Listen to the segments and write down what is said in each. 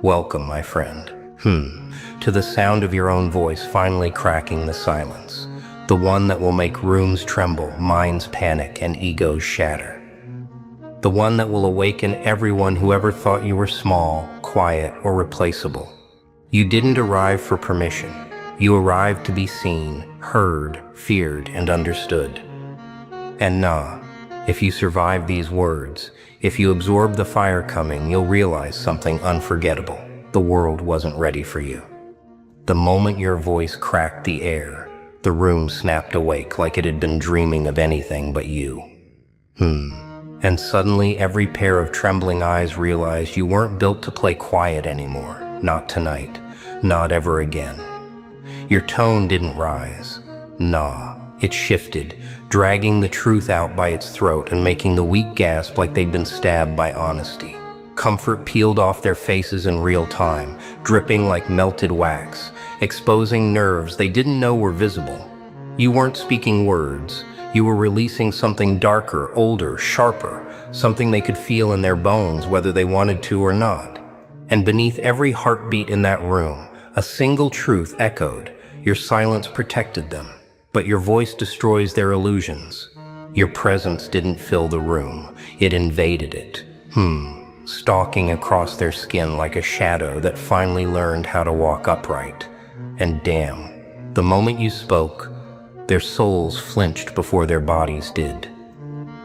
Welcome, my friend. To the sound of your own voice finally cracking the silence. The one that will make rooms tremble, minds panic, and egos shatter. The one that will awaken everyone who ever thought you were small, quiet, or replaceable. You didn't arrive for permission. You arrived to be seen, heard, feared, and understood. And if you survive these words, if you absorb the fire coming, you'll realize something unforgettable. The world wasn't ready for you. The moment your voice cracked the air, the room snapped awake like it had been dreaming of anything but you. And suddenly every pair of trembling eyes realized you weren't built to play quiet anymore. Not tonight. Not ever again. Your tone didn't rise. It shifted, dragging the truth out by its throat and making the weak gasp like they'd been stabbed by honesty. Comfort peeled off their faces in real time, dripping like melted wax, exposing nerves they didn't know were visible. You weren't speaking words. You were releasing something darker, older, sharper, something they could feel in their bones whether they wanted to or not. And beneath every heartbeat in that room, a single truth echoed. Your silence protected them, but your voice destroys their illusions. Your presence didn't fill the room, it invaded it. Stalking across their skin like a shadow that finally learned how to walk upright. And damn, the moment you spoke, their souls flinched before their bodies did.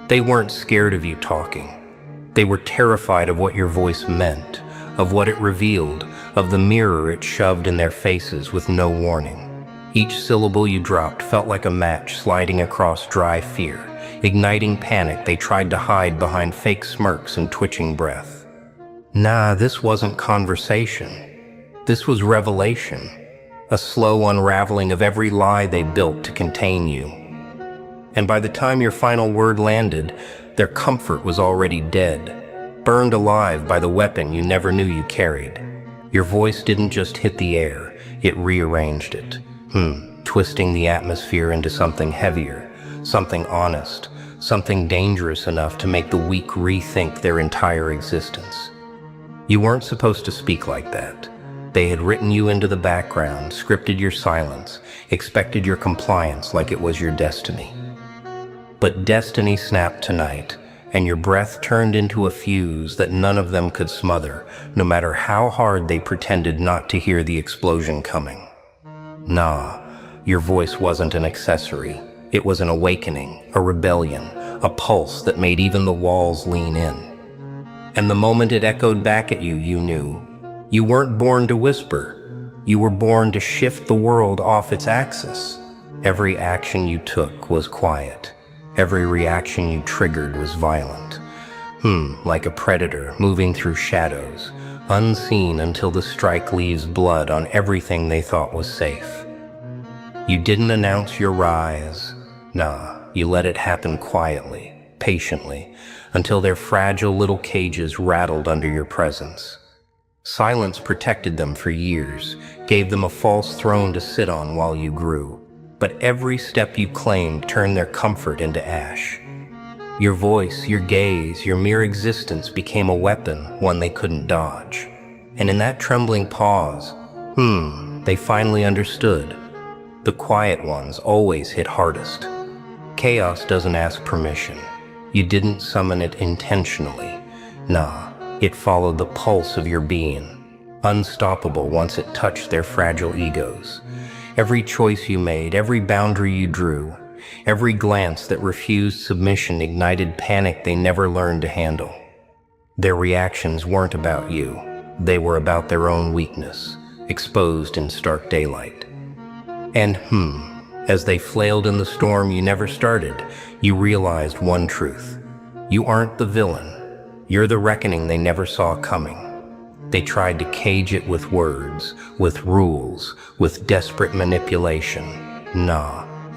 They weren't scared of you talking. They were terrified of what your voice meant, of what it revealed, of the mirror it shoved in their faces with no warning. Each syllable you dropped felt like a match sliding across dry fear, igniting panic they tried to hide behind fake smirks and twitching breath. This wasn't conversation. This was revelation. A slow unraveling of every lie they built to contain you. And by the time your final word landed, their comfort was already dead, burned alive by the weapon you never knew you carried. Your voice didn't just hit the air, it rearranged it. Twisting the atmosphere into something heavier, something honest, something dangerous enough to make the weak rethink their entire existence. You weren't supposed to speak like that. They had written you into the background, scripted your silence, expected your compliance like it was your destiny. But destiny snapped tonight, and your breath turned into a fuse that none of them could smother, no matter how hard they pretended not to hear the explosion coming. Your voice wasn't an accessory. It was an awakening, a rebellion, a pulse that made even the walls lean in. And the moment it echoed back at you, you knew. You weren't born to whisper. You were born to shift the world off its axis. Every action you took was quiet. Every reaction you triggered was violent. Like a predator moving through shadows, unseen until the strike leaves blood on everything they thought was safe. You didn't announce your rise. You let it happen quietly, patiently, until their fragile little cages rattled under your presence. Silence protected them for years, gave them a false throne to sit on while you grew. But every step you claimed turned their comfort into ash. Your voice, your gaze, your mere existence became a weapon, one they couldn't dodge. And in that trembling pause, they finally understood. The quiet ones always hit hardest. Chaos doesn't ask permission. You didn't summon it intentionally. It followed the pulse of your being, unstoppable once it touched their fragile egos. Every choice you made, every boundary you drew, every glance that refused submission ignited panic they never learned to handle. Their reactions weren't about you. They were about their own weakness, exposed in stark daylight. And as they flailed in the storm you never started, you realized one truth. You aren't the villain. You're the reckoning they never saw coming. They tried to cage it with words, with rules, with desperate manipulation.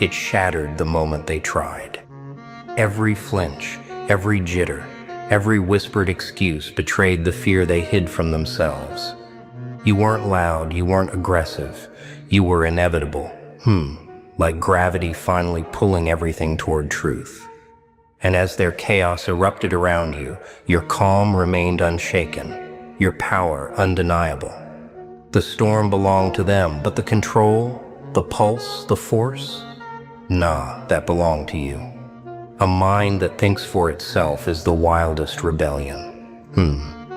It shattered the moment they tried. Every flinch, every jitter, every whispered excuse betrayed the fear they hid from themselves. You weren't loud, you weren't aggressive. You were inevitable. Like gravity finally pulling everything toward truth. And as their chaos erupted around you, your calm remained unshaken, your power undeniable. The storm belonged to them, but the control, the pulse, the force? Nah, that belonged to you. A mind that thinks for itself is the wildest rebellion.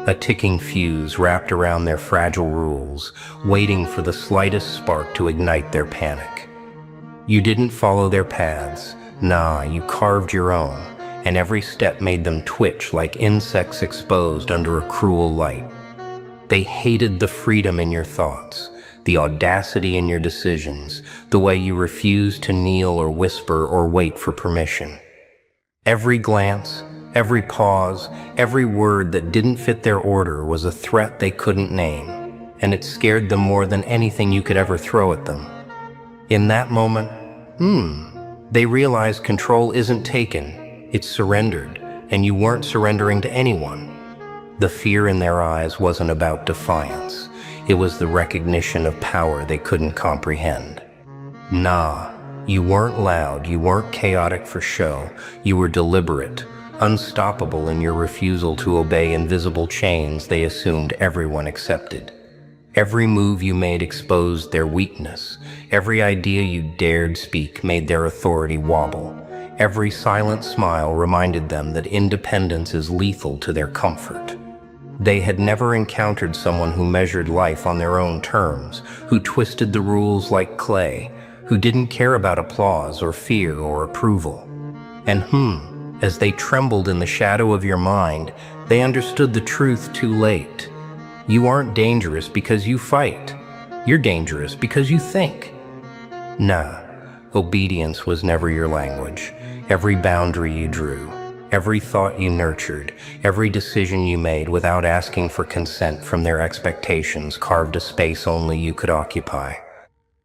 A ticking fuse wrapped around their fragile rules, waiting for the slightest spark to ignite their panic. You didn't follow their paths. Nah, you carved your own, and every step made them twitch like insects exposed under a cruel light. They hated the freedom in your thoughts, the audacity in your decisions, the way you refused to kneel or whisper or wait for permission. Every glance, every pause, every word that didn't fit their order was a threat they couldn't name, and it scared them more than anything you could ever throw at them. In that moment, they realized control isn't taken, it's surrendered, and you weren't surrendering to anyone. The fear in their eyes wasn't about defiance. It was the recognition of power they couldn't comprehend. Nah, you weren't loud, you weren't chaotic for show. You were deliberate, unstoppable in your refusal to obey invisible chains they assumed everyone accepted. Every move you made exposed their weakness. Every idea you dared speak made their authority wobble. Every silent smile reminded them that independence is lethal to their comfort. They had never encountered someone who measured life on their own terms, who twisted the rules like clay, who didn't care about applause or fear or approval. And as they trembled in the shadow of your mind, they understood the truth too late. You aren't dangerous because you fight. You're dangerous because you think. Nah, obedience was never your language. Every boundary you drew, every thought you nurtured, every decision you made without asking for consent from their expectations carved a space only you could occupy.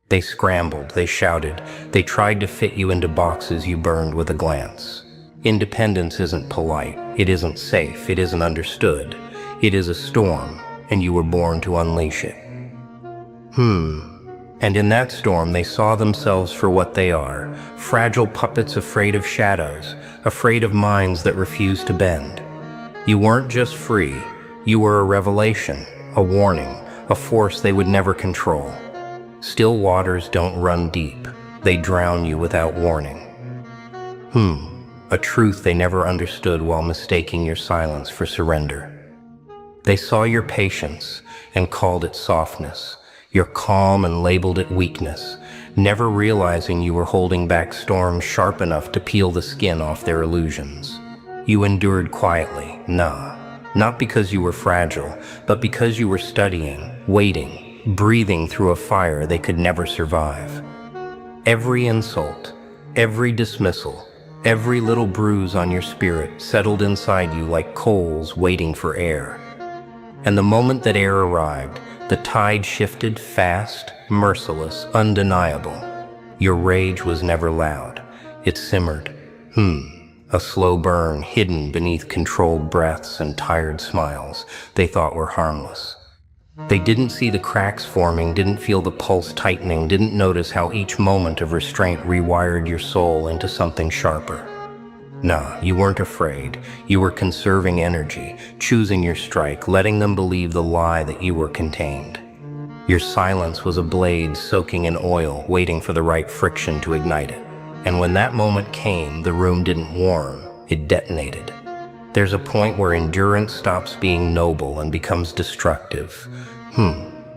They scrambled, they shouted, they tried to fit you into boxes you burned with a glance. Independence isn't polite, it isn't safe, it isn't understood. It is a storm, and you were born to unleash it. And in that storm they saw themselves for what they are, fragile puppets afraid of shadows, afraid of minds that refuse to bend. You weren't just free, you were a revelation, a warning, a force they would never control. Still waters don't run deep, they drown you without warning. A truth they never understood while mistaking your silence for surrender. They saw your patience and called it softness, your calm and labeled it weakness, never realizing you were holding back storms sharp enough to peel the skin off their illusions. You endured quietly, not because you were fragile, but because you were studying, waiting, breathing through a fire they could never survive. Every insult, every dismissal, every little bruise on your spirit settled inside you like coals waiting for air. And the moment that air arrived, the tide shifted fast, merciless, undeniable. Your rage was never loud. It simmered. A slow burn hidden beneath controlled breaths and tired smiles they thought were harmless. They didn't see the cracks forming, didn't feel the pulse tightening, didn't notice how each moment of restraint rewired your soul into something sharper. Nah, you weren't afraid. You were conserving energy, choosing your strike, letting them believe the lie that you were contained. Your silence was a blade soaking in oil, waiting for the right friction to ignite it. And when that moment came, the room didn't warm, it detonated. There's a point where endurance stops being noble and becomes destructive.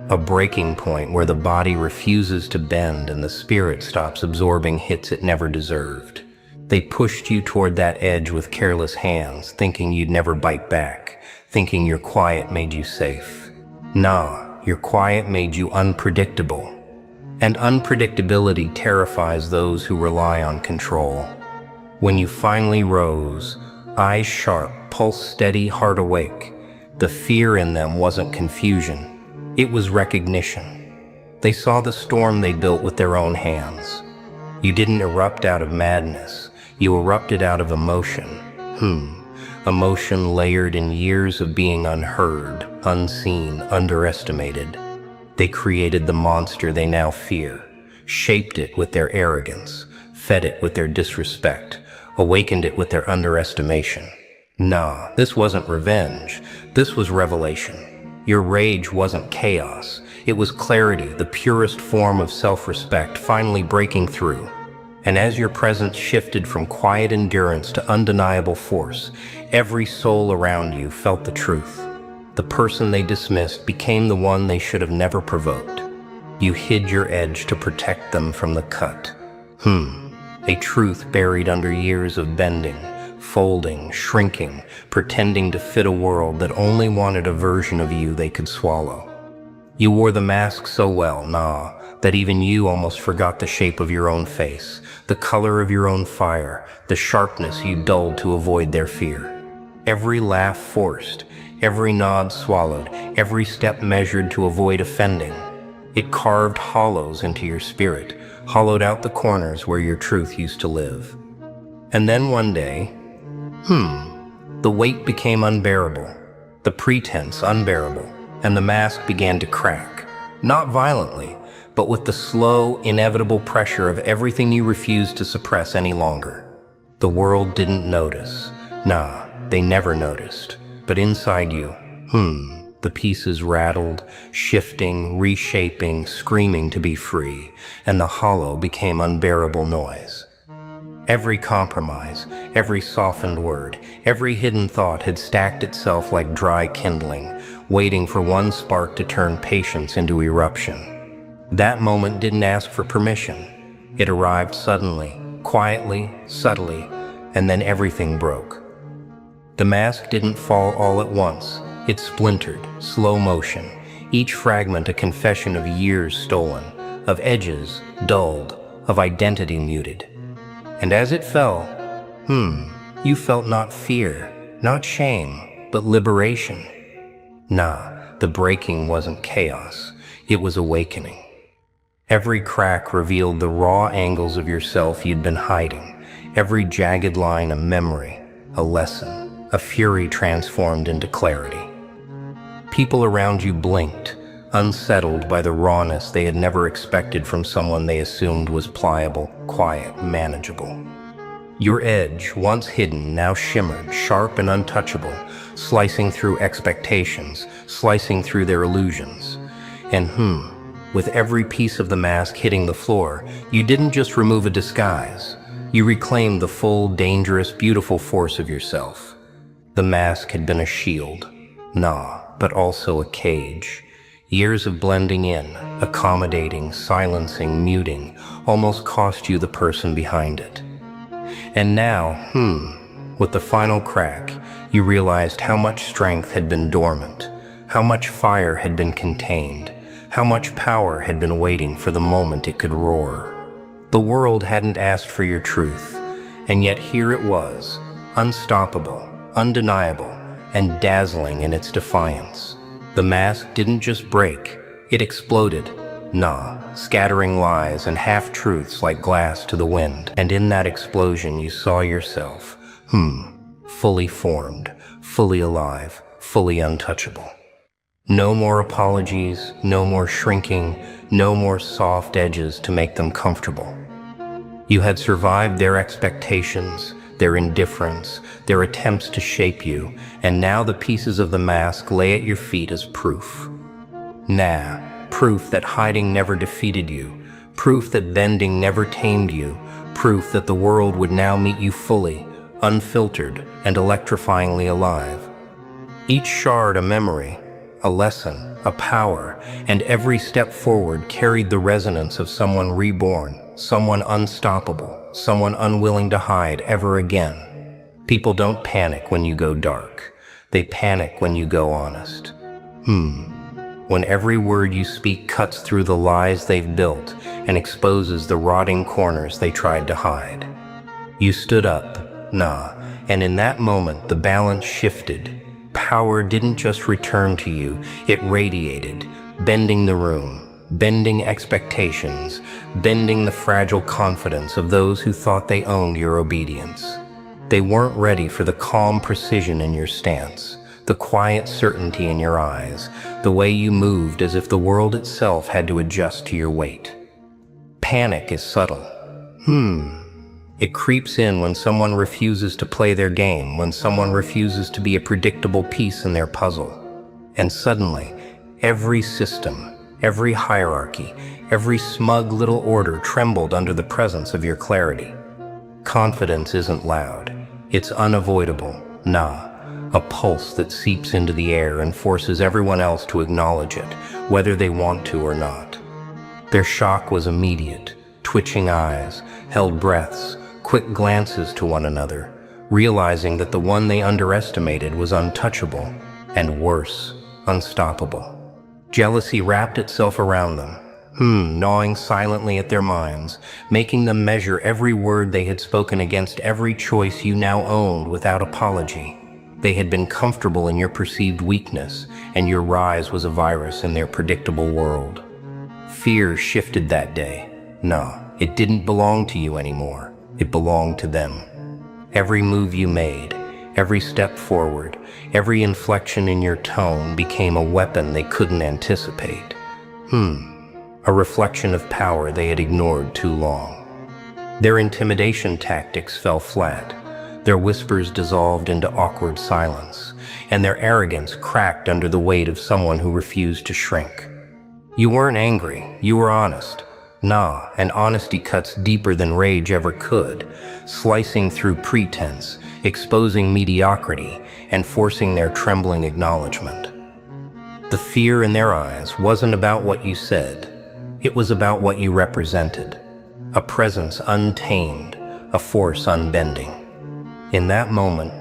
A breaking point where the body refuses to bend and the spirit stops absorbing hits it never deserved. They pushed you toward that edge with careless hands, thinking you'd never bite back, thinking your quiet made you safe. Nah, your quiet made you unpredictable. And unpredictability terrifies those who rely on control. When you finally rose, eyes sharp, pulse steady, heart awake, the fear in them wasn't confusion, it was recognition. They saw the storm they built with their own hands. You didn't erupt out of madness. You erupted out of emotion. Emotion layered in years of being unheard, unseen, underestimated. They created the monster they now fear, shaped it with their arrogance, fed it with their disrespect, awakened it with their underestimation. Nah, this wasn't revenge. This was revelation. Your rage wasn't chaos. It was clarity, the purest form of self-respect, finally breaking through. And as your presence shifted from quiet endurance to undeniable force, every soul around you felt the truth. The person they dismissed became the one they should have never provoked. You hid your edge to protect them from the cut. A truth buried under years of bending, folding, shrinking, pretending to fit a world that only wanted a version of you they could swallow. You wore the mask so well, that even you almost forgot the shape of your own face, the color of your own fire, the sharpness you dulled to avoid their fear. Every laugh forced, every nod swallowed, every step measured to avoid offending. It carved hollows into your spirit, hollowed out the corners where your truth used to live. And then one day, the weight became unbearable, the pretense unbearable, and the mask began to crack. Not violently, but with the slow, inevitable pressure of everything you refused to suppress any longer. The world didn't notice. They never noticed. But inside you, the pieces rattled, shifting, reshaping, screaming to be free, and the hollow became unbearable noise. Every compromise, every softened word, every hidden thought had stacked itself like dry kindling, waiting for one spark to turn patience into eruption. That moment didn't ask for permission. It arrived suddenly, quietly, subtly, and then everything broke. The mask didn't fall all at once. It splintered, slow motion, each fragment a confession of years stolen, of edges dulled, of identity muted. And as it fell, you felt not fear, not shame, but liberation. The breaking wasn't chaos, it was awakening. Every crack revealed the raw angles of yourself you'd been hiding, every jagged line a memory, a lesson, a fury transformed into clarity. People around you blinked, unsettled by the rawness they had never expected from someone they assumed was pliable, quiet, manageable. Your edge, once hidden, now shimmered, sharp and untouchable, slicing through expectations, slicing through their illusions. And with every piece of the mask hitting the floor, you didn't just remove a disguise. You reclaimed the full, dangerous, beautiful force of yourself. The mask had been a shield, but also a cage. Years of blending in, accommodating, silencing, muting, almost cost you the person behind it. And now, with the final crack, you realized how much strength had been dormant, how much fire had been contained, how much power had been waiting for the moment it could roar. The world hadn't asked for your truth, and yet here it was, unstoppable, undeniable, and dazzling in its defiance. The mask didn't just break, it exploded. Scattering lies and half-truths like glass to the wind. And in that explosion you saw yourself, fully formed, fully alive, fully untouchable. No more apologies, no more shrinking, no more soft edges to make them comfortable. You had survived their expectations, their indifference, their attempts to shape you, and now the pieces of the mask lay at your feet as proof. Proof that hiding never defeated you, proof that bending never tamed you, proof that the world would now meet you fully, unfiltered, and electrifyingly alive. Each shard a memory, a lesson, a power, and every step forward carried the resonance of someone reborn, someone unstoppable, someone unwilling to hide ever again. People don't panic when you go dark. They panic when you go honest. When every word you speak cuts through the lies they've built and exposes the rotting corners they tried to hide. You stood up, and in that moment the balance shifted. Power didn't just return to you, it radiated, bending the room, bending expectations, bending the fragile confidence of those who thought they owned your obedience. They weren't ready for the calm precision in your stance, the quiet certainty in your eyes, the way you moved as if the world itself had to adjust to your weight. Panic is subtle. It creeps in when someone refuses to play their game, when someone refuses to be a predictable piece in their puzzle. And suddenly, every system, every hierarchy, every smug little order trembled under the presence of your clarity. Confidence isn't loud. It's unavoidable. Nah, a pulse that seeps into the air and forces everyone else to acknowledge it, whether they want to or not. Their shock was immediate. Twitching eyes, held breaths, quick glances to one another, realizing that the one they underestimated was untouchable, and worse, unstoppable. Jealousy wrapped itself around them, gnawing silently at their minds, making them measure every word they had spoken against every choice you now owned without apology. They had been comfortable in your perceived weakness, and your rise was a virus in their predictable world. Fear shifted that day. No, it didn't belong to you anymore. It belonged to them. Every move you made, every step forward, every inflection in your tone became a weapon they couldn't anticipate. A reflection of power they had ignored too long. Their intimidation tactics fell flat. Their whispers dissolved into awkward silence, and their arrogance cracked under the weight of someone who refused to shrink. You weren't angry, you were honest. Nah, and honesty cuts deeper than rage ever could, slicing through pretense, exposing mediocrity, and forcing their trembling acknowledgement. The fear in their eyes wasn't about what you said. It was about what you represented. A presence untamed, a force unbending. In that moment,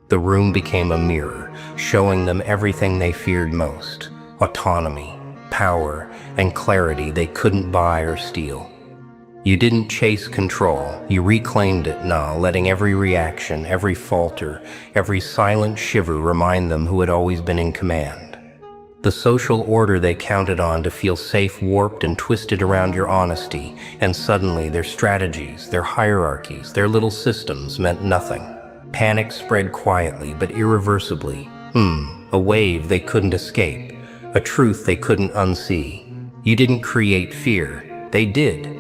the room became a mirror, showing them everything they feared most: autonomy, power, and clarity they couldn't buy or steal. You didn't chase control, you reclaimed it, letting every reaction, every falter, every silent shiver remind them who had always been in command. The social order they counted on to feel safe warped and twisted around your honesty, and suddenly their strategies, their hierarchies, their little systems meant nothing. Panic spread quietly but irreversibly. A wave they couldn't escape. A truth they couldn't unsee. You didn't create fear, they did.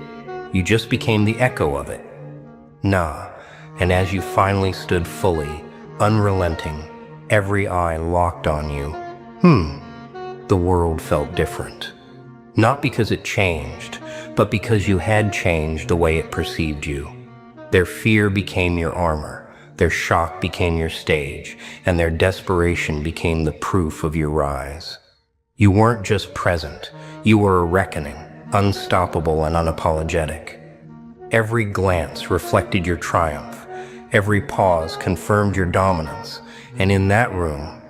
You just became the echo of it. And as you finally stood fully, unrelenting, every eye locked on you, the world felt different. Not because it changed, but because you had changed the way it perceived you. Their fear became your armor, their shock became your stage, and their desperation became the proof of your rise. You weren't just present, you were a reckoning, unstoppable and unapologetic. Every glance reflected your triumph, every pause confirmed your dominance, and in that room,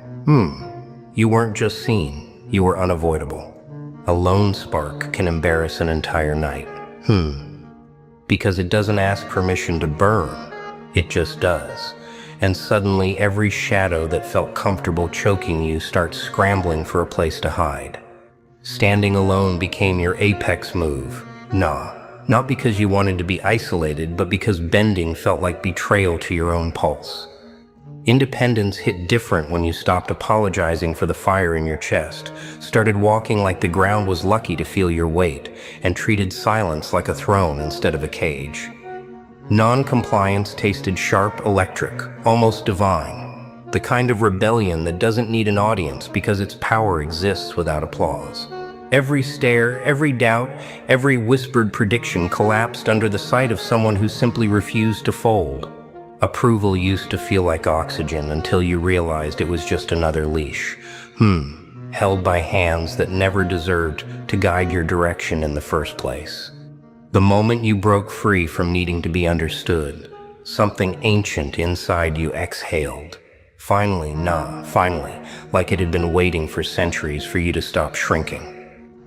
you weren't just seen, you were unavoidable. A lone spark can embarrass an entire night. Because it doesn't ask permission to burn, it just does. And suddenly every shadow that felt comfortable choking you starts scrambling for a place to hide. Standing alone became your apex move. Not because you wanted to be isolated, but because bending felt like betrayal to your own pulse. Independence hit different when you stopped apologizing for the fire in your chest, started walking like the ground was lucky to feel your weight, and treated silence like a throne instead of a cage. Non-compliance tasted sharp, electric, almost divine. The kind of rebellion that doesn't need an audience because its power exists without applause. Every stare, every doubt, every whispered prediction collapsed under the sight of someone who simply refused to fold. Approval used to feel like oxygen until you realized it was just another leash. Held by hands that never deserved to guide your direction in the first place. The moment you broke free from needing to be understood, something ancient inside you exhaled. Finally, like it had been waiting for centuries for you to stop shrinking.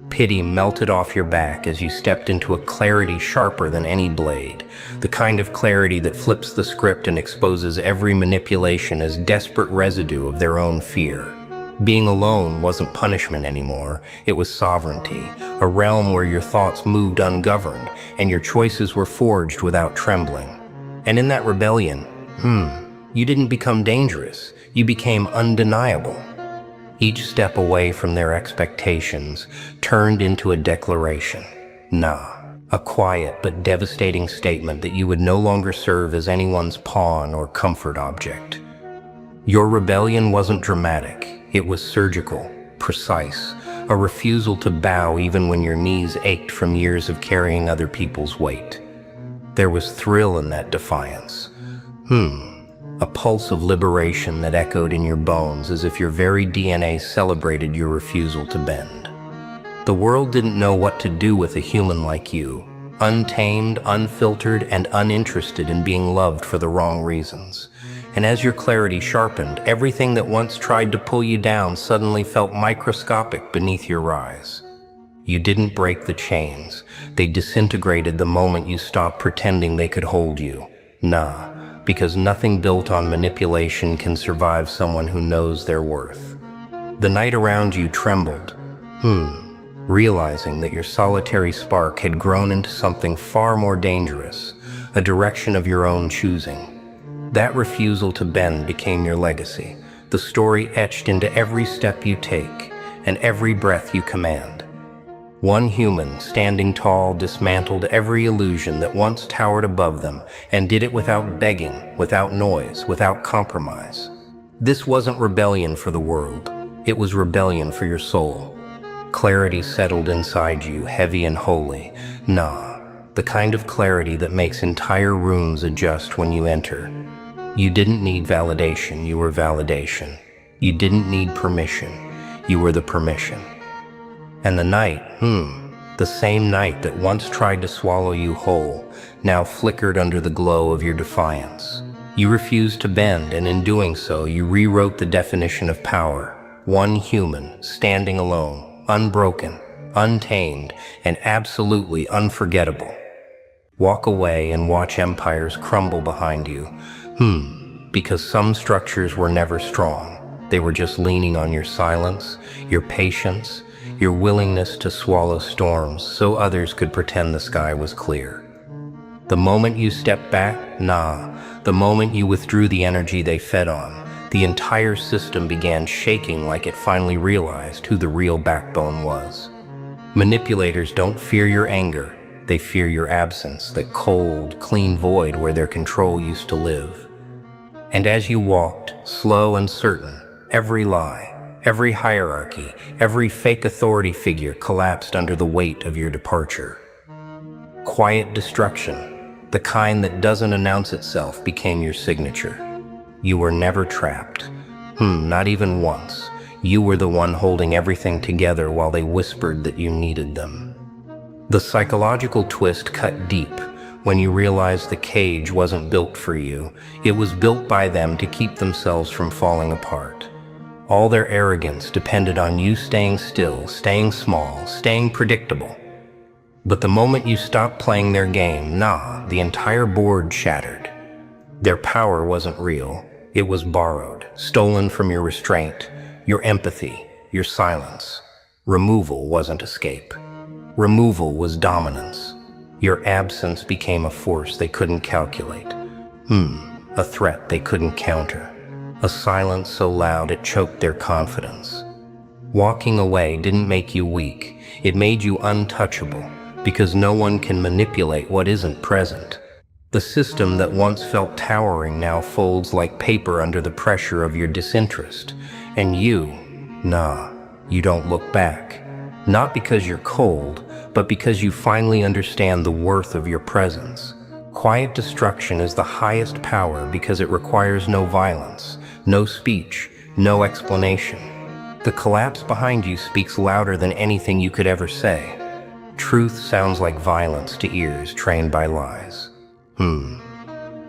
Pity melted off your back as you stepped into a clarity sharper than any blade, the kind of clarity that flips the script and exposes every manipulation as desperate residue of their own fear. Being alone wasn't punishment anymore, it was sovereignty, a realm where your thoughts moved ungoverned and your choices were forged without trembling. And in that rebellion, you didn't become dangerous, you became undeniable. Each step away from their expectations turned into a declaration. A quiet but devastating statement that you would no longer serve as anyone's pawn or comfort object. Your rebellion wasn't dramatic, it was surgical, precise, a refusal to bow even when your knees ached from years of carrying other people's weight. There was thrill in that defiance. A pulse of liberation that echoed in your bones as if your very DNA celebrated your refusal to bend. The world didn't know what to do with a human like you, untamed, unfiltered, and uninterested in being loved for the wrong reasons. And as your clarity sharpened, everything that once tried to pull you down suddenly felt microscopic beneath your rise. You didn't break the chains. They disintegrated the moment you stopped pretending they could hold you. Nah, because nothing built on manipulation can survive someone who knows their worth. The night around you trembled, realizing that your solitary spark had grown into something far more dangerous, a direction of your own choosing. That refusal to bend became your legacy, the story etched into every step you take and every breath you command. One human, standing tall, dismantled every illusion that once towered above them and did it without begging, without noise, without compromise. This wasn't rebellion for the world. It was rebellion for your soul. Clarity settled inside you, heavy and holy. Nah, the kind of clarity that makes entire rooms adjust when you enter. You didn't need validation, you were validation. You didn't need permission, you were the permission. And the night, the same night that once tried to swallow you whole, now flickered under the glow of your defiance. You refused to bend, and in doing so, you rewrote the definition of power. One human, standing alone, unbroken, untamed, and absolutely unforgettable. Walk away and watch empires crumble behind you. Because some structures were never strong. They were just leaning on your silence, your patience, your willingness to swallow storms so others could pretend the sky was clear. The moment you stepped back, the moment you withdrew the energy they fed on, the entire system began shaking like it finally realized who the real backbone was. Manipulators don't fear your anger, they fear your absence, that cold, clean void where their control used to live. And as you walked, slow and certain, every lie, every hierarchy, every fake authority figure collapsed under the weight of your departure. Quiet destruction, the kind that doesn't announce itself, became your signature. You were never trapped. Not even once. You were the one holding everything together while they whispered that you needed them. The psychological twist cut deep when you realized the cage wasn't built for you. It was built by them to keep themselves from falling apart. All their arrogance depended on you staying still, staying small, staying predictable. But the moment you stopped playing their game, the entire board shattered. Their power wasn't real. It was borrowed, stolen from your restraint, your empathy, your silence. Removal wasn't escape. Removal was dominance. Your absence became a force they couldn't calculate. A threat they couldn't counter. A silence so loud it choked their confidence. Walking away didn't make you weak. It made you untouchable, because no one can manipulate what isn't present. The system that once felt towering now folds like paper under the pressure of your disinterest. And you don't look back. Not because you're cold, but because you finally understand the worth of your presence. Quiet destruction is the highest power because it requires no violence, no speech, no explanation. The collapse behind you speaks louder than anything you could ever say. Truth sounds like violence to ears trained by lies.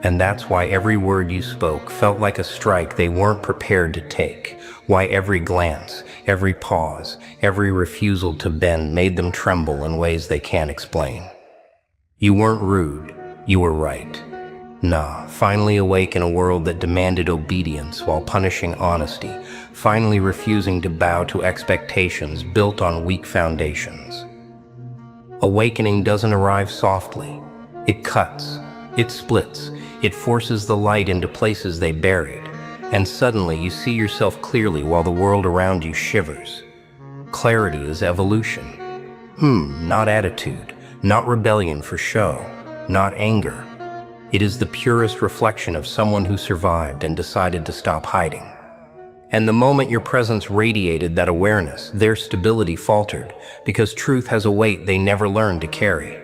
And that's why every word you spoke felt like a strike they weren't prepared to take. Why every glance, every pause, every refusal to bend made them tremble in ways they can't explain. You weren't rude, you were right. Finally awake in a world that demanded obedience while punishing honesty, finally refusing to bow to expectations built on weak foundations. Awakening doesn't arrive softly. It cuts, it splits, it forces the light into places they buried. And suddenly you see yourself clearly while the world around you shivers. Clarity is evolution. Not attitude. not rebellion for show, not anger. It is the purest reflection of someone who survived and decided to stop hiding. And the moment your presence radiated that awareness, their stability faltered, because truth has a weight they never learned to carry.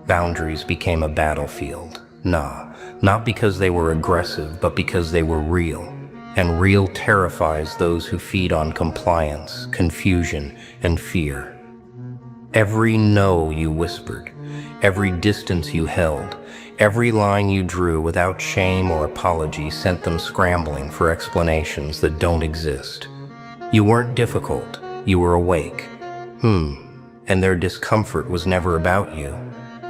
Boundaries became a battlefield. Not because they were aggressive, but because they were real. And real terrifies those who feed on compliance, confusion, and fear. Every no you whispered, every distance you held, every line you drew without shame or apology sent them scrambling for explanations that don't exist. You weren't difficult, you were awake. And their discomfort was never about you.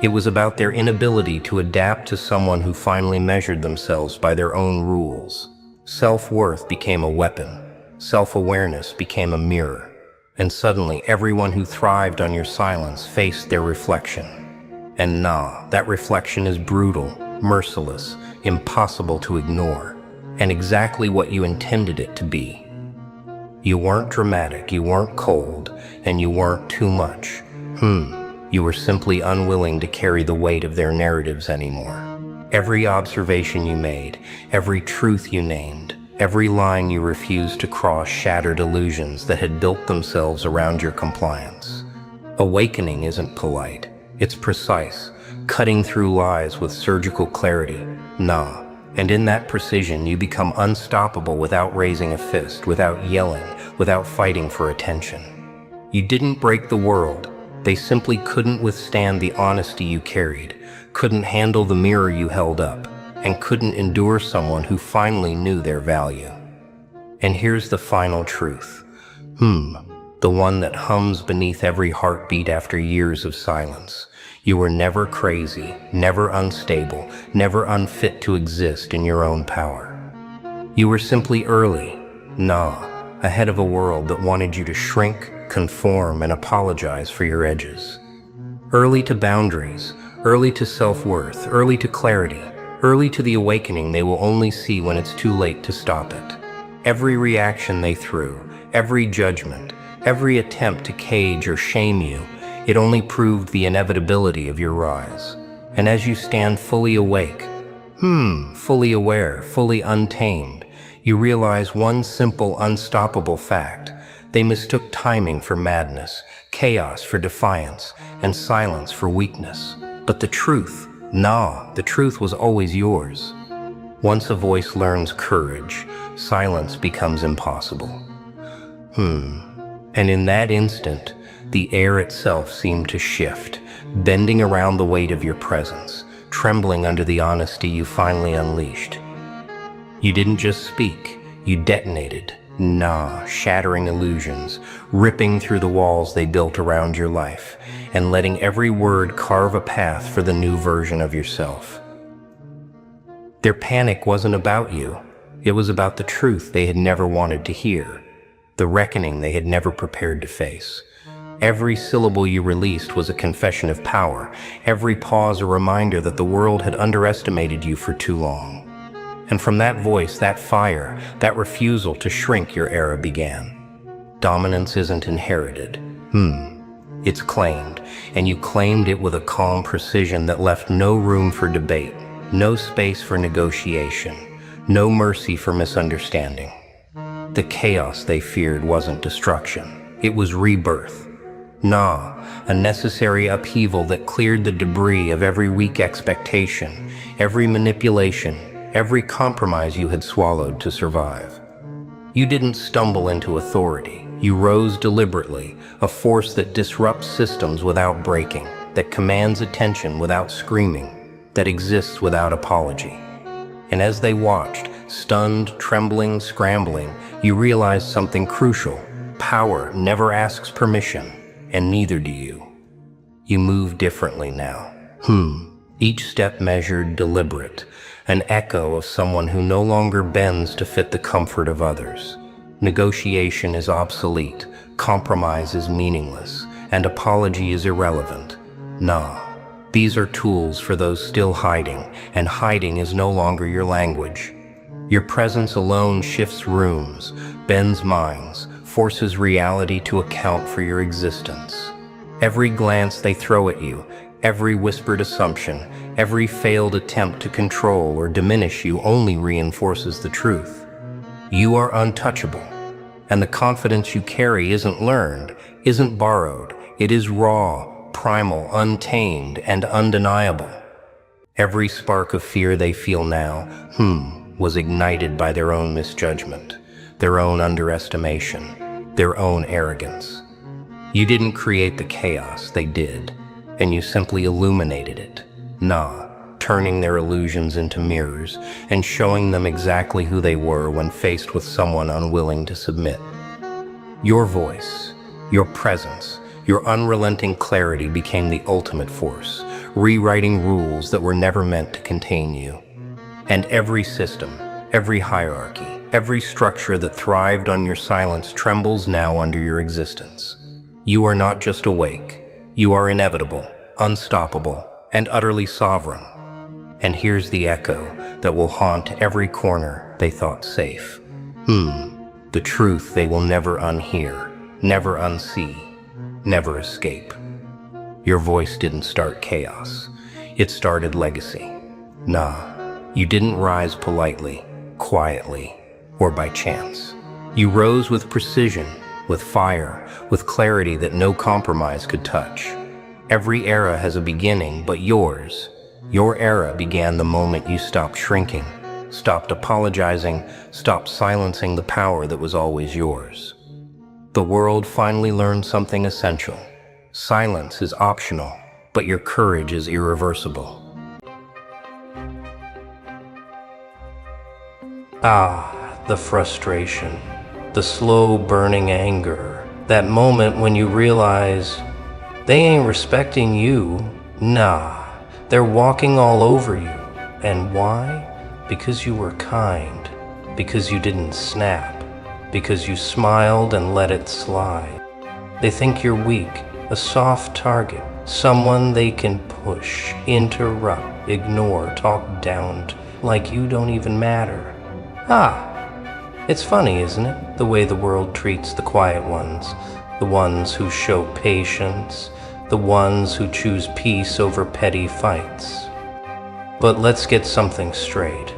It was about their inability to adapt to someone who finally measured themselves by their own rules. Self-worth became a weapon. Self-awareness became a mirror. And suddenly everyone who thrived on your silence faced their reflection. And that reflection is brutal, merciless, impossible to ignore, and exactly what you intended it to be. You weren't dramatic, you weren't cold, and you weren't too much. You were simply unwilling to carry the weight of their narratives anymore. Every observation you made, every truth you named, every line you refused to cross shattered illusions that had built themselves around your compliance. Awakening isn't polite, it's precise, cutting through lies with surgical clarity. And in that precision you become unstoppable without raising a fist, without yelling, without fighting for attention. You didn't break the world. They simply couldn't withstand the honesty you carried, couldn't handle the mirror you held up, and couldn't endure someone who finally knew their value. And here's the final truth. The one that hums beneath every heartbeat after years of silence. You were never crazy, never unstable, never unfit to exist in your own power. You were simply early, ahead of a world that wanted you to shrink, conform, and apologize for your edges. Early to boundaries, early to self-worth, early to clarity, early to the awakening they will only see when it's too late to stop it. Every reaction they threw, every judgment, every attempt to cage or shame you, it only proved the inevitability of your rise. And as you stand fully awake, fully aware, fully untamed, you realize one simple, unstoppable fact. They mistook timing for madness, chaos for defiance, and silence for weakness. But the truth, the truth was always yours. Once a voice learns courage, silence becomes impossible. And in that instant, the air itself seemed to shift, bending around the weight of your presence, trembling under the honesty you finally unleashed. You didn't just speak, you detonated. Shattering illusions, ripping through the walls they built around your life, and letting every word carve a path for the new version of yourself. Their panic wasn't about you. It was about the truth they had never wanted to hear, the reckoning they had never prepared to face. Every syllable you released was a confession of power, every pause a reminder that the world had underestimated you for too long. And from that voice, that fire, that refusal to shrink, your era began. Dominance isn't inherited. It's claimed, and you claimed it with a calm precision that left no room for debate, no space for negotiation, no mercy for misunderstanding. The chaos they feared wasn't destruction. It was rebirth. A necessary upheaval that cleared the debris of every weak expectation, every manipulation, every compromise you had swallowed to survive. You didn't stumble into authority. You rose deliberately, a force that disrupts systems without breaking, that commands attention without screaming, that exists without apology. And as they watched, stunned, trembling, scrambling, you realized something crucial. Power never asks permission, and neither do you. You move differently now. Each step measured, deliberate, an echo of someone who no longer bends to fit the comfort of others. Negotiation is obsolete, compromise is meaningless, and apology is irrelevant. These are tools for those still hiding, and hiding is no longer your language. Your presence alone shifts rooms, bends minds, forces reality to account for your existence. Every glance they throw at you, every whispered assumption, every failed attempt to control or diminish you only reinforces the truth. You are untouchable, and the confidence you carry isn't learned, isn't borrowed. It is raw, primal, untamed, and undeniable. Every spark of fear they feel now, was ignited by their own misjudgment, their own underestimation, their own arrogance. You didn't create the chaos, they did, and you simply illuminated it. Turning their illusions into mirrors and showing them exactly who they were when faced with someone unwilling to submit. Your voice, your presence, your unrelenting clarity became the ultimate force, rewriting rules that were never meant to contain you. And every system, every hierarchy, every structure that thrived on your silence trembles now under your existence. You are not just awake, you are inevitable, unstoppable, and utterly sovereign. And here's the echo that will haunt every corner they thought safe. The truth they will never unhear, never unsee, never escape. Your voice didn't start chaos. It started legacy. You didn't rise politely, quietly, or by chance. You rose with precision, with fire, with clarity that no compromise could touch. Every era has a beginning, but yours, your era began the moment you stopped shrinking, stopped apologizing, stopped silencing the power that was always yours. The world finally learned something essential. Silence is optional, but your courage is irreversible. The frustration, the slow burning anger, that moment when you realize they ain't respecting you. They're walking all over you. And why? Because you were kind, because you didn't snap, because you smiled and let it slide. They think you're weak, a soft target, someone they can push, interrupt, ignore, talk down to, like you don't even matter. It's funny, isn't it? The way the world treats the quiet ones, the ones who show patience, the ones who choose peace over petty fights. But let's get something straight.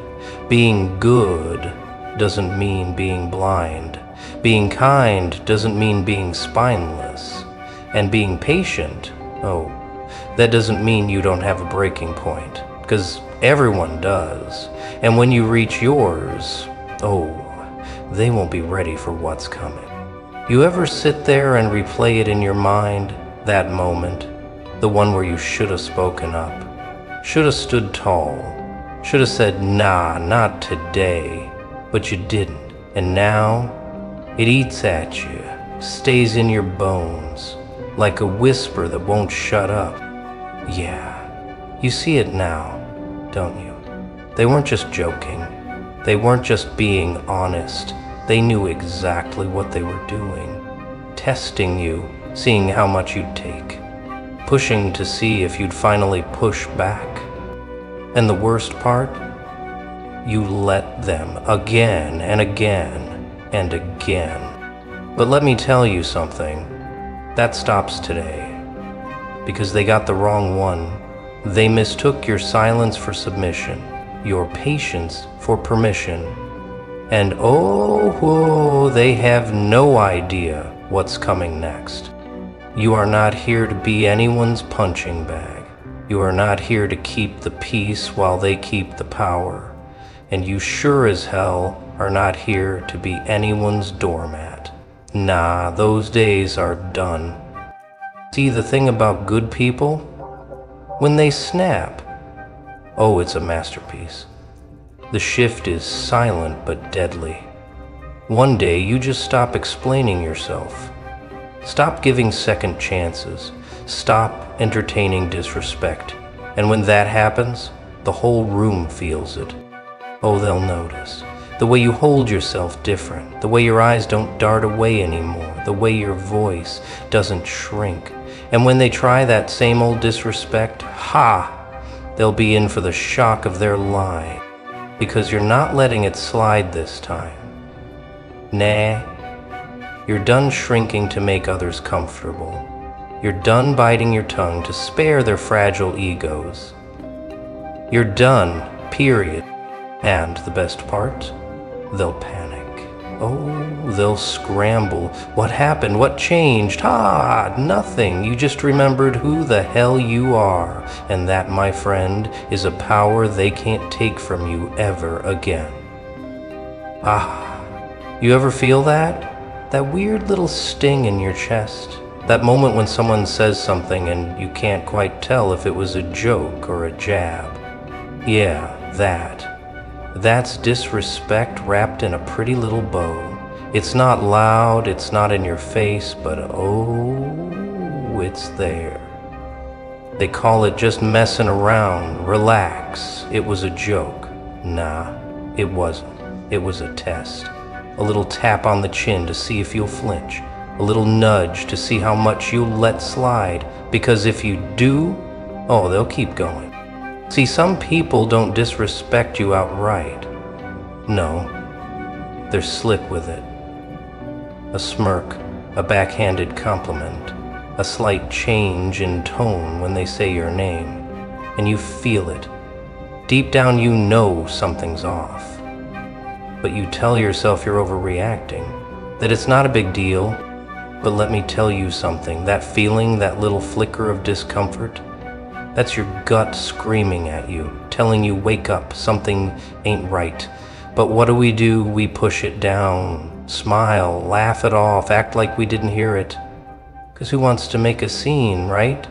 Being good doesn't mean being blind. Being kind doesn't mean being spineless. And being patient, that doesn't mean you don't have a breaking point, because everyone does. And when you reach yours, they won't be ready for what's coming. You ever sit there and replay it in your mind, that moment, the one where you should have spoken up, should have stood tall, should have said, not today, but you didn't. And now, it eats at you, stays in your bones, like a whisper that won't shut up. You see it now, don't you? They weren't just joking. They weren't just being honest. They knew exactly what they were doing. Testing you, seeing how much you'd take. Pushing to see if you'd finally push back. And the worst part? You let them again and again and again. But let me tell you something. That stops today. Because they got the wrong one. They mistook your silence for submission, your patience for permission. And they have no idea what's coming next. You are not here to be anyone's punching bag. You are not here to keep the peace while they keep the power. And you sure as hell are not here to be anyone's doormat. Those days are done. See, the thing about good people? When they snap, it's a masterpiece. The shift is silent but deadly. One day you just stop explaining yourself. Stop giving second chances. Stop entertaining disrespect. And when that happens, the whole room feels it. They'll notice. The way you hold yourself different. The way your eyes don't dart away anymore. The way your voice doesn't shrink. And when they try that same old disrespect, they'll be in for the shock of their lie. Because you're not letting it slide this time. You're done shrinking to make others comfortable. You're done biting your tongue to spare their fragile egos. You're done, period. And the best part? They'll panic. Oh, they'll scramble. What happened? What changed? Nothing. You just remembered who the hell you are. And that, my friend, is a power they can't take from you ever again. You ever feel that? That weird little sting in your chest? That moment when someone says something and you can't quite tell if it was a joke or a jab? Yeah, that. That's disrespect wrapped in a pretty little bow. It's not loud, it's not in your face, but oh, it's there. They call it just messing around. Relax. It was a joke. Nah, it wasn't. It was a test. A little tap on the chin to see if you'll flinch. A little nudge to see how much you'll let slide. Because if you do, oh, they'll keep going. See, some people don't disrespect you outright. No, they're slick with it. A smirk, a backhanded compliment, a slight change in tone when they say your name, and you feel it. Deep down you know something's off. But you tell yourself you're overreacting, that it's not a big deal. But let me tell you something, that feeling, that little flicker of discomfort, that's your gut screaming at you, telling you wake up, something ain't right. But what do? We push it down, smile, laugh it off, act like we didn't hear it. 'Cause who wants to make a scene, right?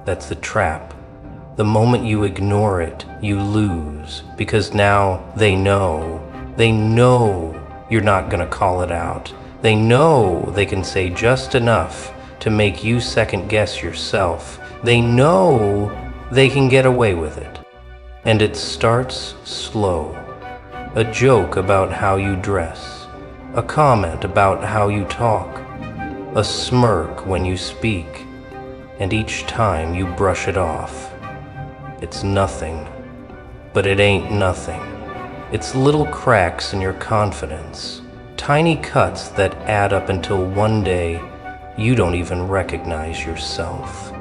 That's the trap. The moment you ignore it, you lose. Because now they know you're not gonna call it out. They know they can say just enough to make you second guess yourself. They know they can get away with it. And it starts slow. A joke about how you dress. A comment about how you talk. A smirk when you speak. And each time you brush it off. It's nothing. But it ain't nothing. It's little cracks in your confidence. Tiny cuts that add up until one day you don't even recognize yourself.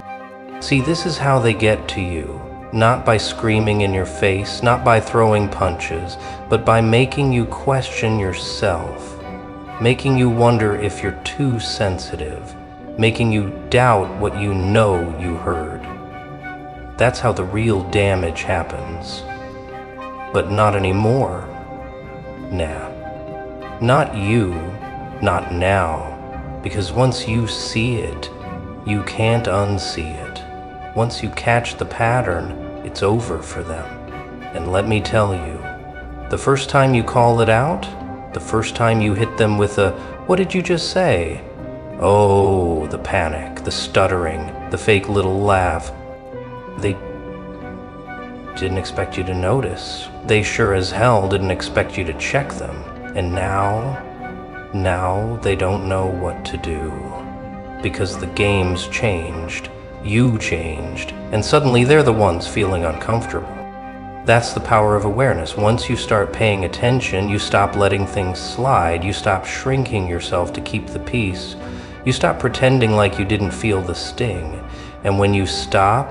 See, this is how they get to you. Not by screaming in your face, not by throwing punches, but by making you question yourself. Making you wonder if you're too sensitive. Making you doubt what you know you heard. That's how the real damage happens. But not anymore. Nah. Not you. Not now. Because once you see it, you can't unsee it. Once you catch the pattern, it's over for them. And let me tell you, the first time you call it out, the first time you hit them with a, "What did you just say?" Oh, the panic, the stuttering, the fake little laugh. They didn't expect you to notice. They sure as hell didn't expect you to check them. And now they don't know what to do. Because the game's changed, you changed, and suddenly they're the ones feeling uncomfortable. That's the power of awareness. Once you start paying attention, you stop letting things slide, you stop shrinking yourself to keep the peace, you stop pretending like you didn't feel the sting. And when you stop,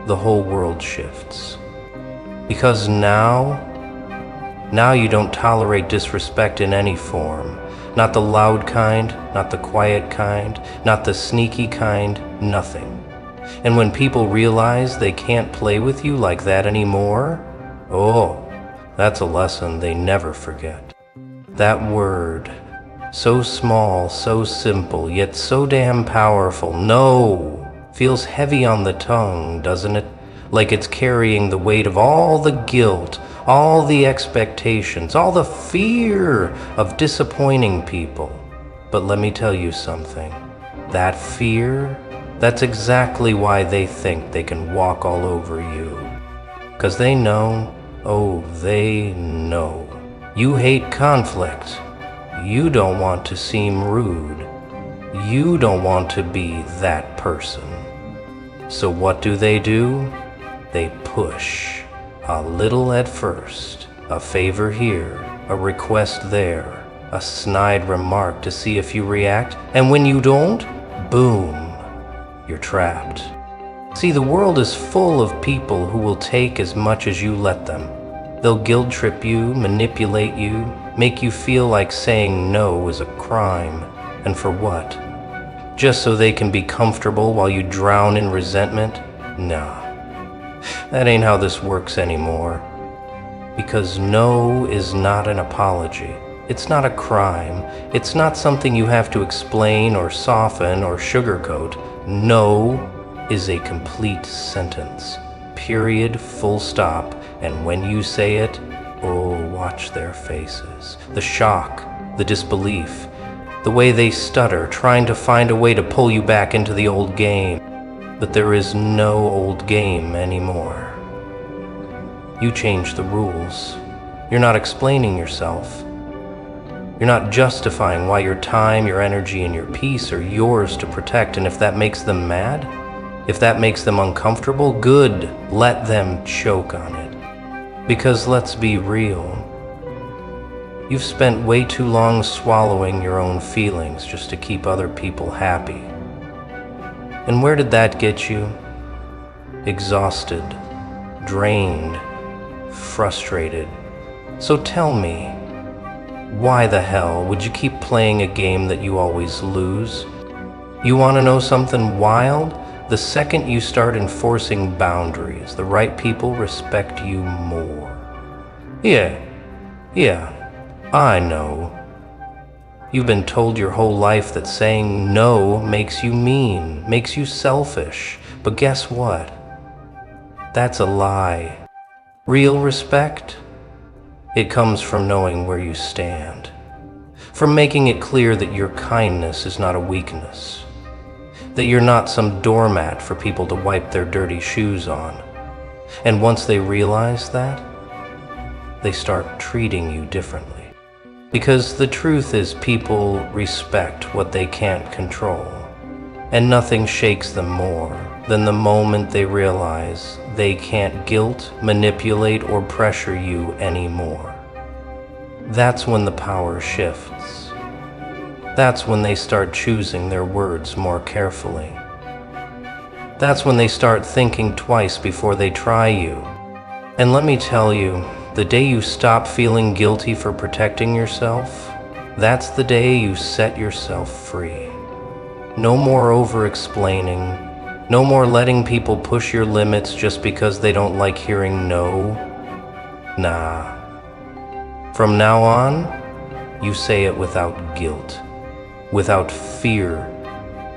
the whole world shifts. Because now you don't tolerate disrespect in any form. Not the loud kind, not the quiet kind, not the sneaky kind, nothing. And when people realize they can't play with you like that anymore, that's a lesson they never forget. That word, so small, so simple, yet so damn powerful, no, feels heavy on the tongue, doesn't it? Like it's carrying the weight of all the guilt, all the expectations, all the fear of disappointing people. But let me tell you something. That fear, that's exactly why they think they can walk all over you. 'Cause they know, they know. You hate conflict. You don't want to seem rude. You don't want to be that person. So what do? They push. A little at first, a favor here, a request there, a snide remark to see if you react, and when you don't, boom, you're trapped. See, the world is full of people who will take as much as you let them. They'll guilt trip you, manipulate you, make you feel like saying no is a crime. And for what? Just so they can be comfortable while you drown in resentment? Nah, that ain't how this works anymore. Because no is not an apology. It's not a crime. It's not something you have to explain or soften or sugarcoat. No is a complete sentence. Period, full stop. And when you say it, oh, watch their faces. The shock, the disbelief, the way they stutter, trying to find a way to pull you back into the old game. But there is no old game anymore. You change the rules. You're not explaining yourself. You're not justifying why your time, your energy, and your peace are yours to protect. And if that makes them mad, if that makes them uncomfortable, good, let them choke on it. Because let's be real, you've spent way too long swallowing your own feelings just to keep other people happy. And where did that get you? Exhausted, drained, frustrated. So tell me, why the hell would you keep playing a game that you always lose? You want to know something wild? The second you start enforcing boundaries, the right people respect you more. Yeah, I know. You've been told your whole life that saying no makes you mean, makes you selfish. But guess what? That's a lie. Real respect? It comes from knowing where you stand. From making it clear that your kindness is not a weakness. That you're not some doormat for people to wipe their dirty shoes on. And once they realize that, they start treating you differently. Because the truth is, people respect what they can't control. And nothing shakes them more than the moment they realize they can't guilt, manipulate, or pressure you anymore. That's when the power shifts. That's when they start choosing their words more carefully. That's when they start thinking twice before they try you. And let me tell you, the day you stop feeling guilty for protecting yourself, that's the day you set yourself free. No more over-explaining. No more letting people push your limits just because they don't like hearing no. Nah. From now on, you say it without guilt, without fear,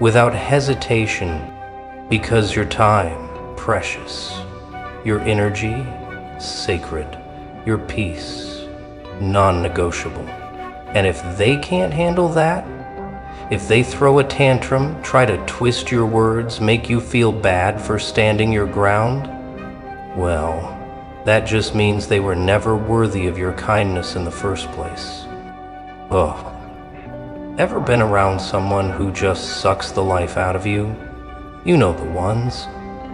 without hesitation, because your time, precious, your energy, sacred, your peace, non-negotiable. And if they can't handle that, if they throw a tantrum, try to twist your words, make you feel bad for standing your ground, well, that just means they were never worthy of your kindness in the first place. Ugh. Ever been around someone who just sucks the life out of you? You know the ones.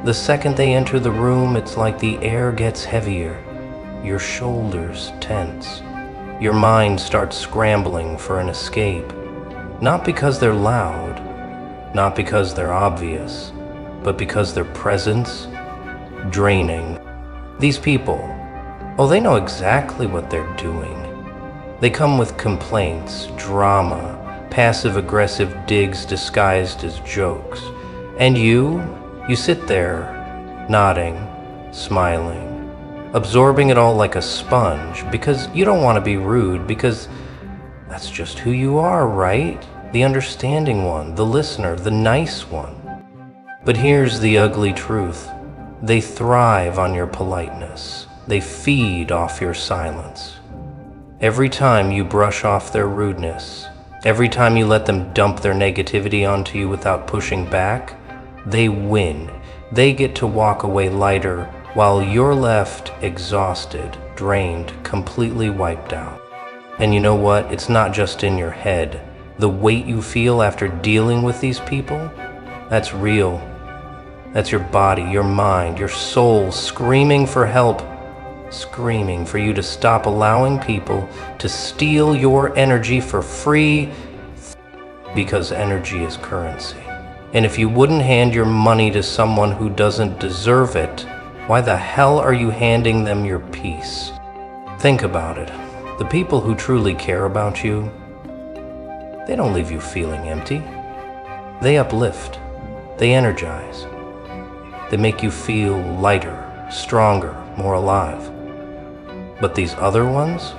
The second they enter the room, it's like the air gets heavier. Your shoulders tense. Your mind starts scrambling for an escape. Not because they're loud, not because they're obvious, but because their presence, draining. These people, oh, they know exactly what they're doing. They come with complaints, drama, passive-aggressive digs disguised as jokes. And you sit there, nodding, smiling, absorbing it all like a sponge, because you don't want to be rude, because that's just who you are, right? The understanding one, the listener, the nice one. But here's the ugly truth. They thrive on your politeness. They feed off your silence. Every time you brush off their rudeness, every time you let them dump their negativity onto you without pushing back, they win. They get to walk away lighter while you're left exhausted, drained, completely wiped out. And you know what? It's not just in your head. The weight you feel after dealing with these people, that's real. That's your body, your mind, your soul screaming for help. screaming for you to stop allowing people to steal your energy for free, because energy is currency. And if you wouldn't hand your money to someone who doesn't deserve it, why the hell are you handing them your peace? Think about it. The people who truly care about you, they don't leave you feeling empty. They uplift. They energize. They make you feel lighter, stronger, more alive. But these other ones,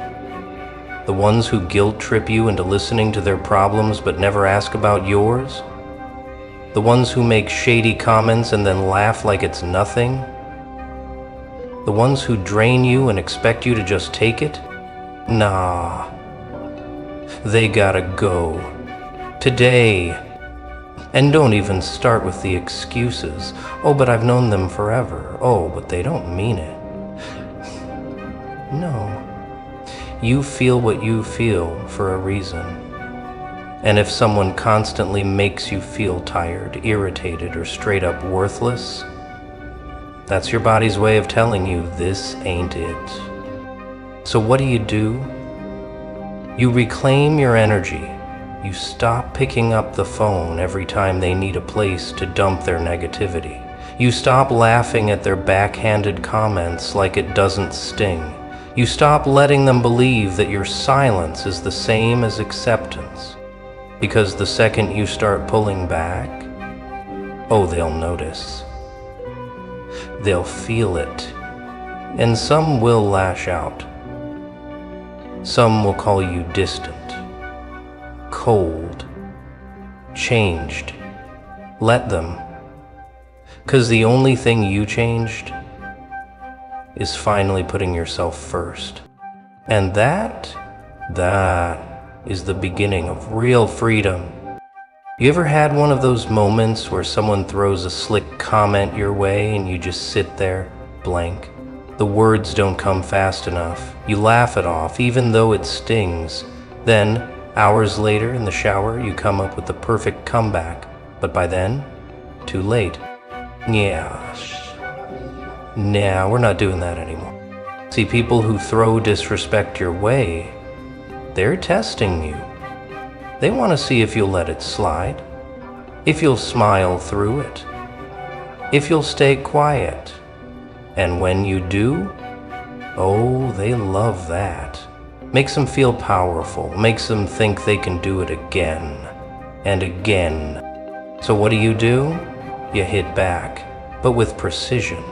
the ones who guilt trip you into listening to their problems but never ask about yours, the ones who make shady comments and then laugh like it's nothing, the ones who drain you and expect you to just take it, nah, they gotta go. Today. And don't even start with the excuses. Oh, but I've known them forever. Oh, but they don't mean it. No. You feel what you feel for a reason. And if someone constantly makes you feel tired, irritated, or straight up worthless, that's your body's way of telling you this ain't it. So what do? You reclaim your energy. You stop picking up the phone every time they need a place to dump their negativity. You stop laughing at their backhanded comments like it doesn't sting. You stop letting them believe that your silence is the same as acceptance. Because the second you start pulling back, oh, they'll notice. They'll feel it. And some will lash out. Some will call you distant, cold, changed. Let them. 'Cause the only thing you changed is finally putting yourself first. And that is the beginning of real freedom. You ever had one of those moments where someone throws a slick comment your way and you just sit there, blank? The words don't come fast enough. You laugh it off, even though it stings. Then, hours later in the shower, you come up with the perfect comeback. But by then, too late. Yeah. Nah, we're not doing that anymore. See, people who throw disrespect your way, they're testing you. They want to see if you'll let it slide, if you'll smile through it, if you'll stay quiet. And when you do, oh, they love that. Makes them feel powerful, makes them think they can do it again and again. So what do? You hit back, but with precision.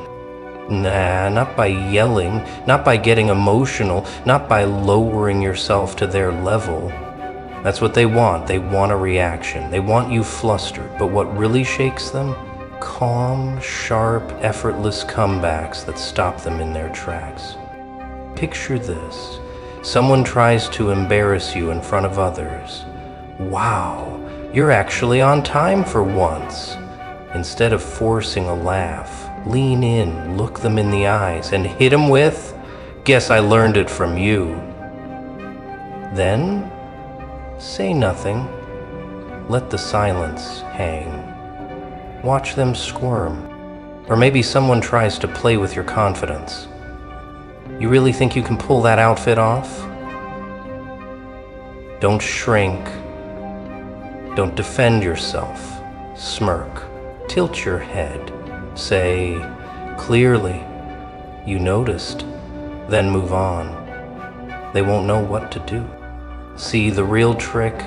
Nah, not by yelling, not by getting emotional, not by lowering yourself to their level. That's what they want. They want a reaction. They want you flustered. But what really shakes them? Calm, sharp, effortless comebacks that stop them in their tracks. Picture this. Someone tries to embarrass you in front of others. Wow, you're actually on time for once. Instead of forcing a laugh, lean in, look them in the eyes, and hit them with, "Guess I learned it from you." Then, say nothing. Let the silence hang. Watch them squirm. Or maybe someone tries to play with your confidence. You really think you can pull that outfit off? Don't shrink. Don't defend yourself. Smirk. Tilt your head. Say, clearly, you noticed. Then move on. They won't know what to do. See, the real trick?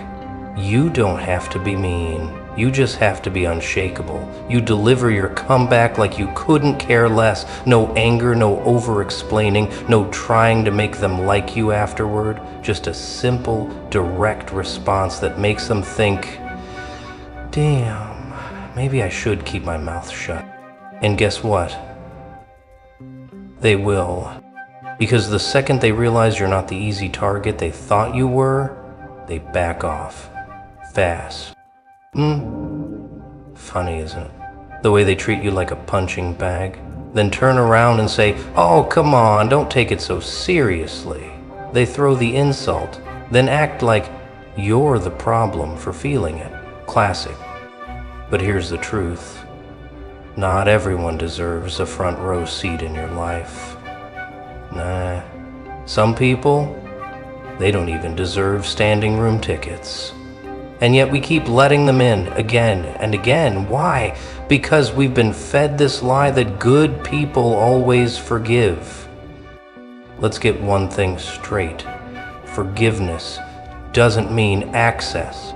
You don't have to be mean. You just have to be unshakable. You deliver your comeback like you couldn't care less. No anger, no over-explaining, no trying to make them like you afterward. Just a simple, direct response that makes them think, damn, maybe I should keep my mouth shut. And guess what? They will. Because the second they realize you're not the easy target they thought you were, they back off. Fast. Funny, isn't it? The way they treat you like a punching bag. Then turn around and say, "Oh, come on, don't take it so seriously." They throw the insult, then act like you're the problem for feeling it. Classic. But here's the truth. Not everyone deserves a front row seat in your life. Nah. Some people, they don't even deserve standing room tickets. And yet we keep letting them in again and again. Why? Because we've been fed this lie that good people always forgive. Let's get one thing straight. Forgiveness doesn't mean access.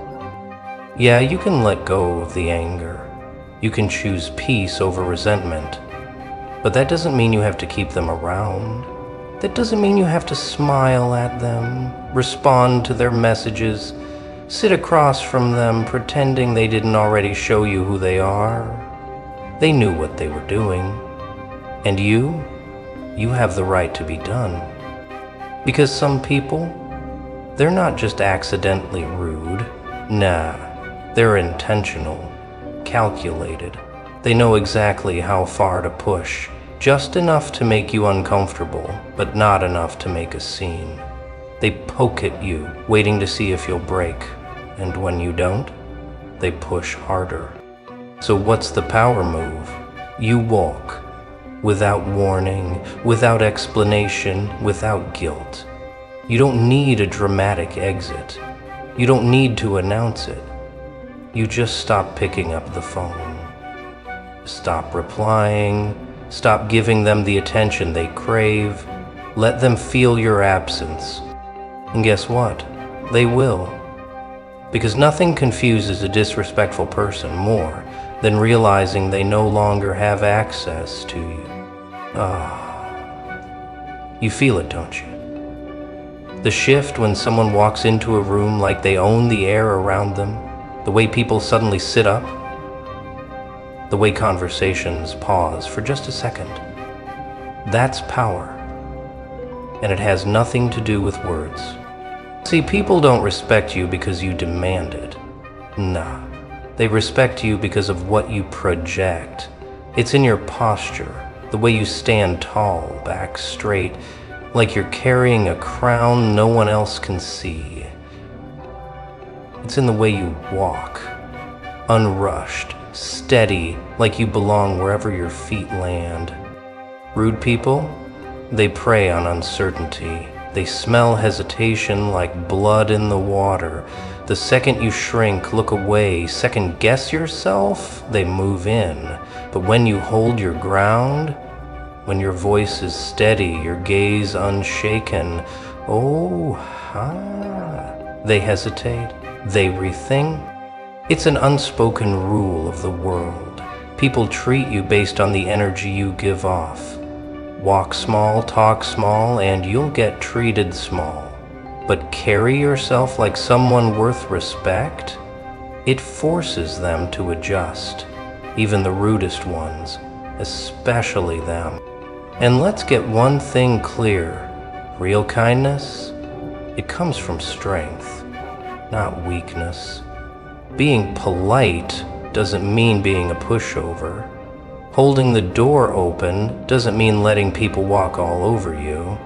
Yeah, you can let go of the anger. You can choose peace over resentment. But that doesn't mean you have to keep them around. That doesn't mean you have to smile at them, respond to their messages, sit across from them pretending they didn't already show you who they are. They knew what they were doing. And you have the right to be done. Because some people, they're not just accidentally rude. Nah, they're intentional, calculated. They know exactly how far to push, just enough to make you uncomfortable, but not enough to make a scene. They poke at you, waiting to see if you'll break. And when you don't, they push harder. So what's the power move? You walk, without warning, without explanation, without guilt. You don't need a dramatic exit. You don't need to announce it. You just stop picking up the phone. Stop replying. Stop giving them the attention they crave. Let them feel your absence. And guess what? They will. Because nothing confuses a disrespectful person more than realizing they no longer have access to you. You feel it, don't you? The shift when someone walks into a room like they own the air around them, the way people suddenly sit up, the way conversations pause for just a second. That's power. And it has nothing to do with words. See, people don't respect you because you demand it. Nah, they respect you because of what you project. It's in your posture, the way you stand tall, back straight, like you're carrying a crown no one else can see. It's in the way you walk, unrushed, steady, like you belong wherever your feet land. Rude people, they prey on uncertainty. They smell hesitation like blood in the water. The second you shrink, look away, second guess yourself, they move in. But when you hold your ground, when your voice is steady, your gaze unshaken, they hesitate, they rethink. It's an unspoken rule of the world. People treat you based on the energy you give off. Walk small, talk small, and you'll get treated small. But carry yourself like someone worth respect? It forces them to adjust, even the rudest ones, especially them. And let's get one thing clear. Real kindness, it comes from strength, not weakness. Being polite doesn't mean being a pushover. Holding the door open doesn't mean letting people walk all over you.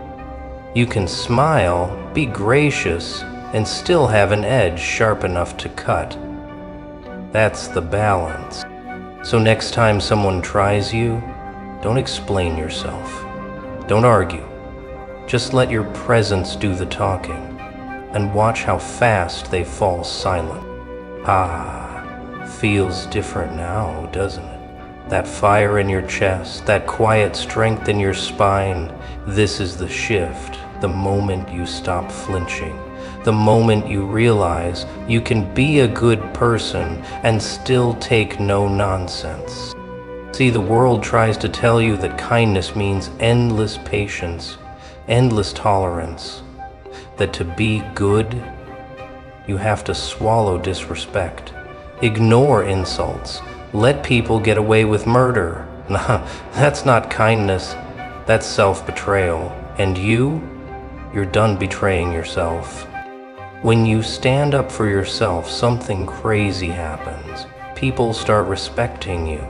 You can smile, be gracious, and still have an edge sharp enough to cut. That's the balance. So next time someone tries you, don't explain yourself. Don't argue. Just let your presence do the talking, and watch how fast they fall silent. Feels different now, doesn't it? That fire in your chest, that quiet strength in your spine. This is the shift, the moment you stop flinching, the moment you realize you can be a good person and still take no nonsense. See, the world tries to tell you that kindness means endless patience, endless tolerance, that to be good, you have to swallow disrespect, ignore insults, let people get away with murder. That's not kindness, that's self-betrayal. And you're done betraying yourself. When you stand up for yourself, something crazy happens. People start respecting you.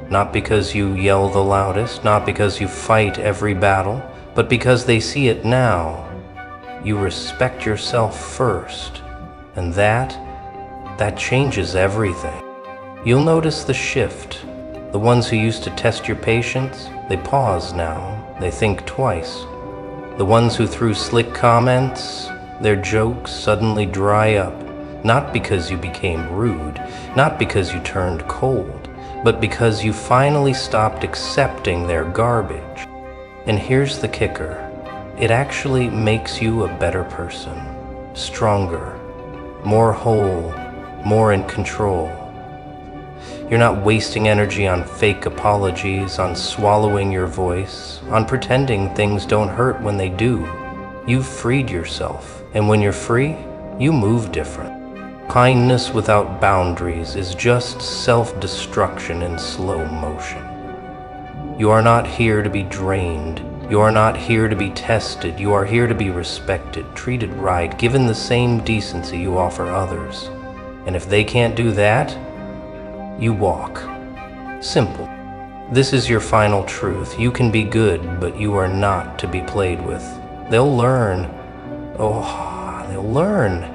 Not because you yell the loudest, not because you fight every battle, but because they see it now. You respect yourself first. And that changes everything. You'll notice the shift. The ones who used to test your patience, they pause now. They think twice. The ones who threw slick comments, their jokes suddenly dry up, not because you became rude, not because you turned cold, but because you finally stopped accepting their garbage. And here's the kicker. It actually makes you a better person, stronger, more whole, more in control. You're not wasting energy on fake apologies, on swallowing your voice, on pretending things don't hurt when they do. You've freed yourself, and when you're free, you move different. Kindness without boundaries is just self-destruction in slow motion. You are not here to be drained. You are not here to be tested. You are here to be respected, treated right, given the same decency you offer others. And if they can't do that, you walk. Simple. This is your final truth. You can be good, but you are not to be played with. They'll learn. Oh, they'll learn.